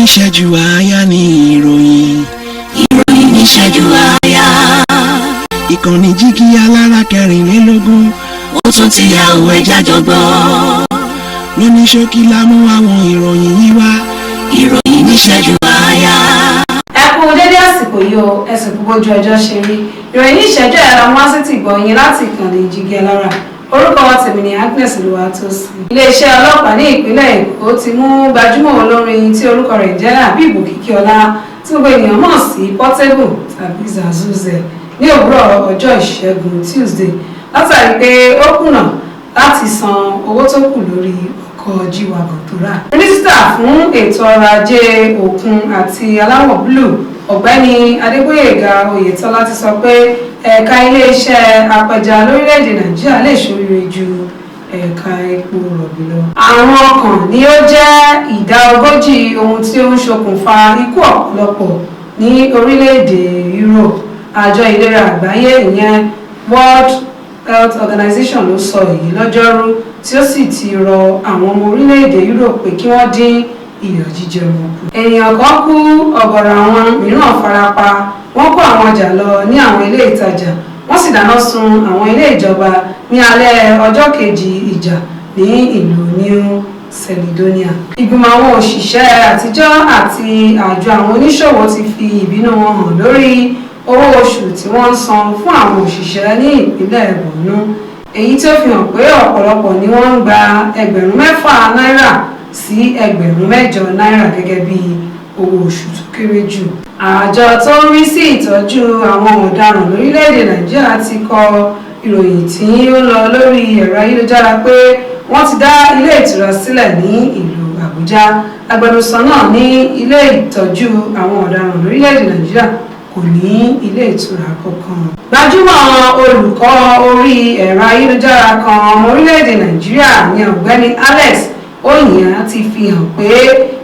ìṣẹ́jú àáyá ni ìròyìn. ìròyìn ní ìṣẹ́jú àáyá. ìkànnì Jígí alára 24. ó tún ti yà òwe jájọgbọ́. lóní ṣókí la mú àwọn ìròyìn yìí wá. ìròyìn ní ìṣẹ́jú àáyá. ẹ kú dédé àsìkò yìí o ẹsìn kú bójú ọjọ́ ṣe rí ìròyìn ní ìṣẹ́jú ẹ̀rọ amúhásítì gbọ̀nyìn láti ìkànnì Jígí alára. orúkọ tèmi ni Agnes Olúwatósìn. iléeṣẹ́ ọlọ́pàá ní ìpínlẹ̀ Èkó ti mú gbajúmọ̀ olórin tí orúkọ rẹ̀ jẹ́ Habib Òkìkíọlá tí gbogbo ènìyàn mọ̀ sí Portable tàbí Zazuze ní òwúrọ̀ ọjọ́ ìṣẹ́gun Tuesday látàrí pé ó kùnà láti san owó tó kù lórí ọkọ̀ jíwagọ̀ tó rà. mínísítà fún ètò ọrọ̀ ajé òkun àti aláwọ̀ blue ọ̀gbẹ́ni Adégbóyèga Oyètọ́lá ti sọ pé ẹ̀ka iléeṣẹ́ apẹja lórílẹ̀‐èdè Nàìjíríà lè ṣoríire ju ẹ̀ka epo rọ̀bì lọ. àrùn ọkàn ni ó jẹ́ ìdá 40 ohun tí ó ń ṣokùnfà ikú ọ̀pọ̀lọpọ̀ ní orílẹ̀‐èdè Europe. àjọ ìlera àgbáyé ìyẹn World Health Organization ló sọ èyí lọ́jọ́rú tí ó sì ti rọ àwọn ọmọ orílẹ̀‐èdè Europe pé kí wọ́n dín iyọ̀ jíjẹ wọn kù. ènìyàn kan kú ọ̀gọ̀rọ̀ àwọn mìíràn farapa wọ́n kó àwọn ọjà lọ ní àwọn ilé ìtajà wọ́n sì dáná sun àwọn ilé ìjọba ní alẹ́ ọjọ́ kejì ìjà ní ìlú New Caledonia. ìgbìmọ̀ àwọn òṣìṣẹ́ àtijọ́ àti àjọ àwọn oníṣòwò ti fi ìbínú wọn hàn lórí owó oṣù tí wọ́n ń san fún àwọn òṣìṣẹ́ ní ìpínlẹ̀ Borno èyí tí ó fi hàn pé ọ̀pọ̀lọpọ̀ ni wọ́n ń gba ẹgbẹ̀rún 6 náírà sí ẹgbẹ̀rún 8 náírà gẹ́gẹ́ bí owó oṣù tó kéré jù. àjọ tó ń rí sí ìtọ́jú àwọn ọ̀daràn lórílẹ̀‐èdè Nàìjíríà ti kọ ìròyìn tí ó lọ lórí ẹ̀rọ ayélujára pé wọ́n ti dá ilé ìtura sílẹ̀ ní ìlú Àbújá. agbẹnusọ náà ní ilé ìtọ́jú àwọn ọ̀daràn lórílẹ̀‐èdè Nàìjíríà kò ní ilé ìtura kankan. gbajúmọ̀ olùkọ́ orí ẹ̀rọ ayélujára kan ọmọ orílẹ̀‐èdè Nàìjíríà ní ọ̀gbẹ́ni Alex Oyiyan ti fi hàn pé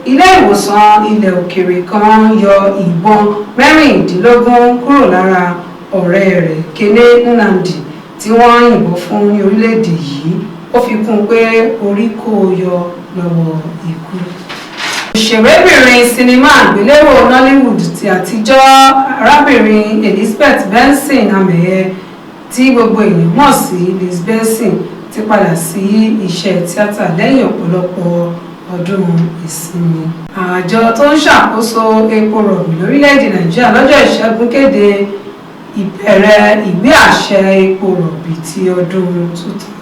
ilé ìwòsàn ilẹ̀ òkèèrè kan yọ ìbọn 16 kúrò lára ọ̀rẹ́ rẹ̀ Kene Nnamdi tí wọ́n yìnbọn fún ní orílẹ̀‐èdè yìí. ó fi kún un pé orí kò yọ lọ́wọ́ ikú. òṣèrébìnrin sinimá àgbéléwò Nollywood ti àtijọ́ arábìnrin Elizabeth Benson Ameye tí gbogbo èèyàn mọ̀ sí Liz Benson ti padà sí iṣẹ́ tíátà lẹ́yìn ọ̀pọ̀lọpọ̀ ọdún ìsinmi. àjọ tó ń ṣàkóso epo rọ̀bì lórílẹ̀‐èdè Nàìjíríà lọ́jọ́ ìṣẹ́gun kéde ìbẹ̀rẹ̀ ìwé àṣẹ epo rọ̀bì ti ọdún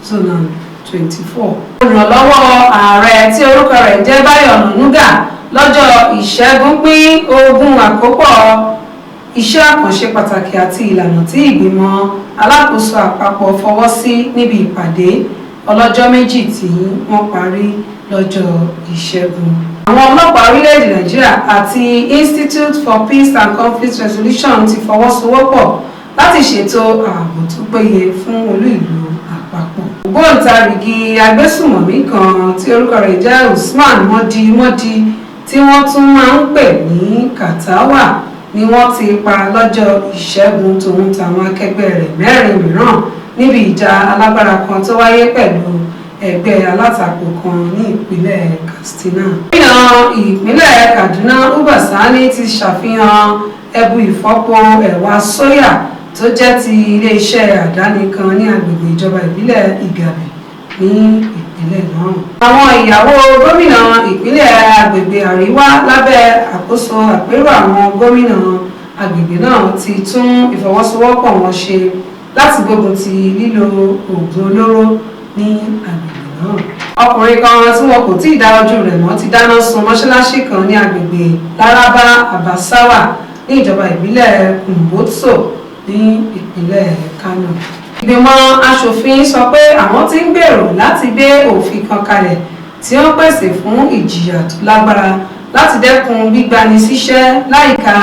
2024. olùrànlọ́wọ́ ààrẹ tí orúkọ rẹ̀ jẹ́ Báyọ̀ Ọ̀nànúgà lọ́jọ́ ìṣẹ́gun pín ogún àkópọ̀ iṣẹ́ àkànṣe pàtàkì àti ìlànà tí ìgbìmọ̀ alákòóso àpapọ̀ fọwọ́ sí níbi ìpàdé ọlọ́jọ́ méjì tí wọ́n parí lọ́jọ́ ìṣẹ́gun. àwọn ọlọ́pàá orílẹ̀-èdè Nàìjíríà àti Institute for Peace and Conflict Resolution ti fọwọ́sowọ́pọ̀ láti ṣètò ààbò tó péye fún olú ìlú àpapọ̀. ògbóǹtarìgì agbésùmọ̀mí kan tí orúkọ rẹ̀ jẹ́ Usman Mọ́dí tí wọ́n tún máa ń pè ní Katawa ni wọ́n ti pa lọ́jọ́ ìṣẹ́gun tòun tàwọn akẹgbẹ́ rẹ̀ 4 mìíràn níbi ìjà alágbára kan tó wáyé pẹ̀lú ẹgbẹ́ alátakò kan ní ìpínlẹ̀ Katsina. gómìnà ìpínlẹ̀ Kaduna Uba Sani ti ṣàfihàn ẹbu ìfọ́pọ̀ ẹ̀wà sóyà tó jẹ́ ti iléeṣẹ́ àdáni kan ní agbègbè ìjọba ìbílẹ̀ Igabi ní ìpínlẹ̀ náà. àwọn ìyàwó gómìnà ìpínlẹ̀ agbègbè àríwá lábẹ́ àkóso àpérò àwọn gómìnà agbègbè náà ti tún ìfọwọ́sowọ́pọ̀ wọn ṣe láti gbógun ti lílo oògùn olóró ní agbègbè náà. ọkùnrin kan tí wọn kò tí ì dá ojú rẹ̀ mọ́ ti dáná sun mọ́ṣáláṣí kan ní agbègbè Laraba Abasawa ní ìjọba ìbílẹ̀ Kumbotso ní ìpínlẹ̀ Kano. ìgbìmọ̀ aṣòfin sọ pé àwọn ti ń gbèrò láti gbé òfin kan kalẹ̀ tí ó ń pèsè fún ìjìyà tó lágbára láti dẹ́kun gbígbani síṣẹ́ láìka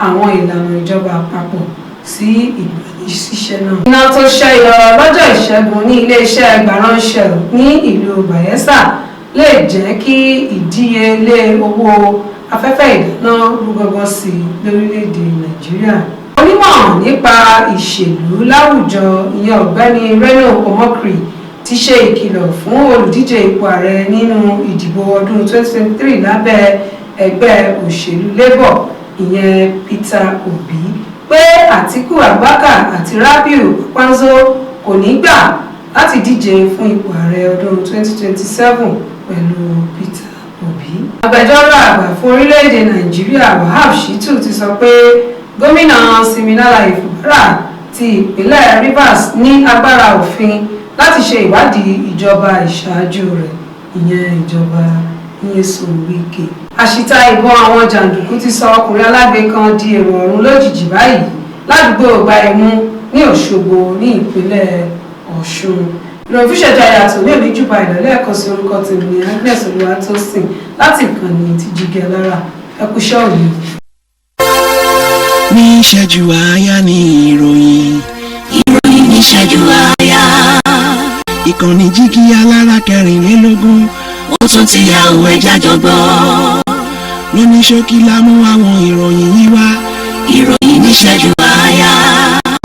àwọn ìlànà ìjọba àpapọ̀ sí ìgbani-síṣẹ́ náà. iná tó ṣẹ́yọ lọ́jọ́ ìṣẹ́gun ní iléeṣẹ́ ẹgbàránṣẹ́ ní ìlú Bayelsa lè jẹ́ kí ìdíyelé owó afẹ́fẹ́ ìdáná rú gọ́gọ́ sí lórílẹ̀‐èdè Nàìjíríà. onímọ̀ nípa ìṣèlú láwùjọ ìyẹn ọ̀gbẹ́ni Reno Omokri ti ṣe ìkìlọ̀ fún olùdíje ipò ààrẹ nínú ìdìbò ọdún 2023 lábẹ́ ẹgbẹ́ òṣèlú Labour ìyẹn Peter Obi pé Àtíkù Abubakar àti Rabiu Kwanzo kò ní gbà láti díje fún ipò ààrẹ ọdún 2027 pẹ̀lú Peter Obi. Agbẹjọ́rò àgbà fún orílẹ̀-èdè Nàìjíríà Wahab Shittu ti sọ pé gómìnà Siminalayi Fubara ti ìpínlẹ̀ Rivers ní agbára òfin láti ṣe ìwádìí ìjọba ìṣáájú rẹ̀ ìyẹn ìjọba Nyesom Wike. Àṣìta ìbọn àwọn jàǹdùkú ti sọ ọkùnrin alágbe kan di èrò ọ̀run lójijì báyìí ládùúgbò Gbaremu ní Òṣogbo ní ìpínlẹ̀ Ọ̀ṣun. ìròyìn fíṣẹ̀jọ àyàtọ̀ ní òníjùbà ìdọ̀lẹ́ ẹ̀kọ́ sí orúkọ tèmi ní Agnes Olúwatósìn láti ìkànnì ti Jígẹ Lára ẹkúṣẹ́ òní. ní ìṣẹ́jú àáyá ní ìròyìn ní ìṣẹ́jú àáyá. ìkànnì Jígẹ Lára 24. Ó tún ti yá òun ẹja jọgbọ́. lóní ṣókí la mú àwọn ìròyìn yìí wá. Ìròyìn ní ìṣẹ́jú